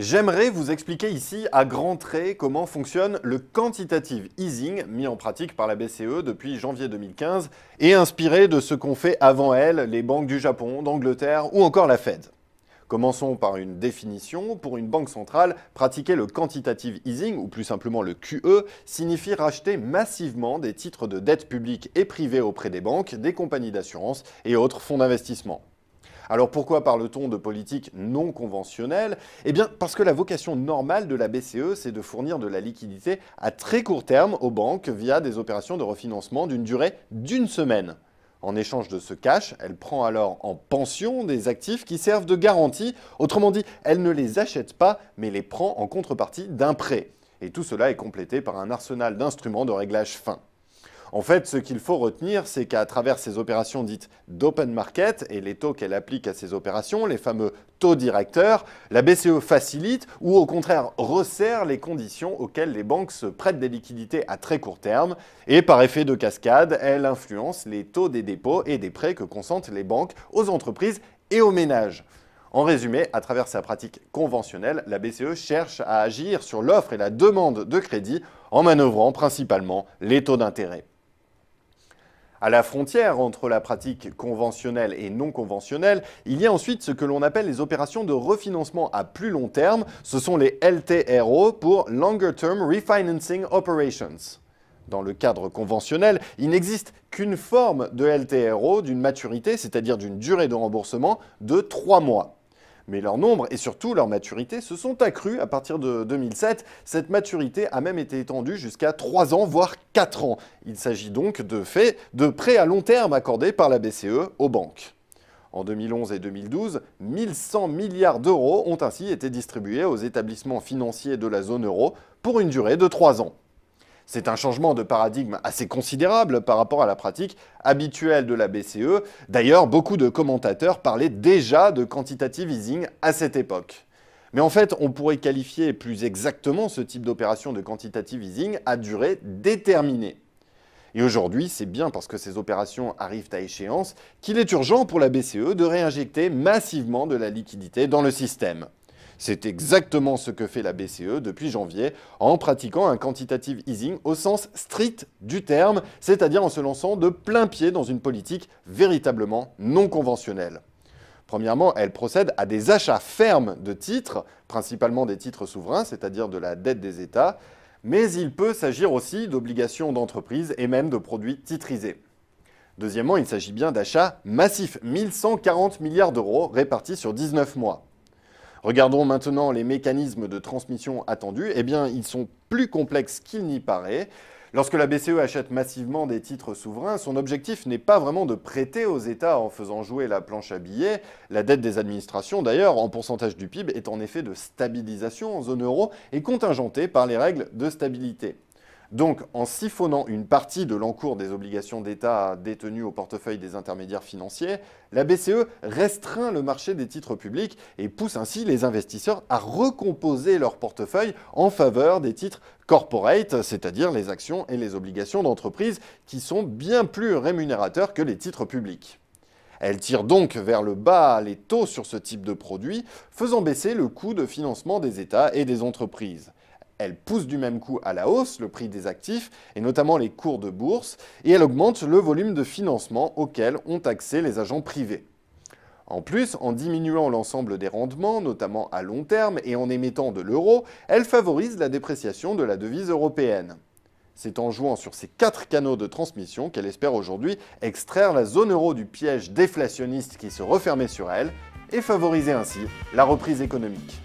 J'aimerais vous expliquer ici à grands traits comment fonctionne le quantitative easing mis en pratique par la BCE depuis janvier 2015 et inspiré de ce qu'ont fait avant elle les banques du Japon, d'Angleterre ou encore la Fed. Commençons par une définition. Pour une banque centrale, pratiquer le quantitative easing, ou plus simplement le QE, signifie racheter massivement des titres de dette publique et privée auprès des banques, des compagnies d'assurance et autres fonds d'investissement. Alors pourquoi parle-t-on de politique non conventionnelle? Eh bien parce que la vocation normale de la BCE, c'est de fournir de la liquidité à très court terme aux banques via des opérations de refinancement d'une durée d'une semaine. En échange de ce cash, elle prend alors en pension des actifs qui servent de garantie. Autrement dit, elle ne les achète pas, mais les prend en contrepartie d'un prêt. Et tout cela est complété par un arsenal d'instruments de réglage fin. En fait, ce qu'il faut retenir, c'est qu'à travers ces opérations dites d'open market et les taux qu'elle applique à ces opérations, les fameux taux directeurs, la BCE facilite ou au contraire resserre les conditions auxquelles les banques se prêtent des liquidités à très court terme et par effet de cascade, elle influence les taux des dépôts et des prêts que consentent les banques aux entreprises et aux ménages. En résumé, à travers sa pratique conventionnelle, la BCE cherche à agir sur l'offre et la demande de crédit en manœuvrant principalement les taux d'intérêt. À la frontière entre la pratique conventionnelle et non conventionnelle, il y a ensuite ce que l'on appelle les opérations de refinancement à plus long terme. Ce sont les LTRO pour Longer Term Refinancing Operations. Dans le cadre conventionnel, il n'existe qu'une forme de LTRO d'une maturité, c'est-à-dire d'une durée de remboursement de 3 mois. Mais leur nombre et surtout leur maturité se sont accrus à partir de 2007. Cette maturité a même été étendue jusqu'à 3 ans, voire 4 ans. Il s'agit donc de prêts à long terme accordés par la BCE aux banques. En 2011 et 2012, 1100 milliards d'euros ont ainsi été distribués aux établissements financiers de la zone euro pour une durée de 3 ans. C'est un changement de paradigme assez considérable par rapport à la pratique habituelle de la BCE. D'ailleurs, beaucoup de commentateurs parlaient déjà de quantitative easing à cette époque. Mais en fait, on pourrait qualifier plus exactement ce type d'opération de quantitative easing à durée déterminée. Et aujourd'hui, c'est bien parce que ces opérations arrivent à échéance qu'il est urgent pour la BCE de réinjecter massivement de la liquidité dans le système. C'est exactement ce que fait la BCE depuis janvier en pratiquant un quantitative easing au sens strict du terme, c'est-à-dire en se lançant de plein pied dans une politique véritablement non conventionnelle. Premièrement, elle procède à des achats fermes de titres, principalement des titres souverains, c'est-à-dire de la dette des États, mais il peut s'agir aussi d'obligations d'entreprise et même de produits titrisés. Deuxièmement, il s'agit bien d'achats massifs, 1140 milliards d'euros répartis sur 19 mois. Regardons maintenant les mécanismes de transmission attendus. Eh bien, ils sont plus complexes qu'il n'y paraît. Lorsque la BCE achète massivement des titres souverains, son objectif n'est pas vraiment de prêter aux États en faisant jouer la planche à billets. La dette des administrations, d'ailleurs, en pourcentage du PIB, est en effet de stabilisation en zone euro et contingentée par les règles de stabilité. Donc, en siphonnant une partie de l'encours des obligations d'État détenues au portefeuille des intermédiaires financiers, la BCE restreint le marché des titres publics et pousse ainsi les investisseurs à recomposer leur portefeuille en faveur des titres corporate, c'est-à-dire les actions et les obligations d'entreprise qui sont bien plus rémunérateurs que les titres publics. Elle tire donc vers le bas les taux sur ce type de produit, faisant baisser le coût de financement des États et des entreprises. Elle pousse du même coup à la hausse le prix des actifs, et notamment les cours de bourse, et elle augmente le volume de financement auquel ont accès les agents privés. En plus, en diminuant l'ensemble des rendements, notamment à long terme, et en émettant de l'euro, elle favorise la dépréciation de la devise européenne. C'est en jouant sur ces 4 canaux de transmission qu'elle espère aujourd'hui extraire la zone euro du piège déflationniste qui se refermait sur elle, et favoriser ainsi la reprise économique.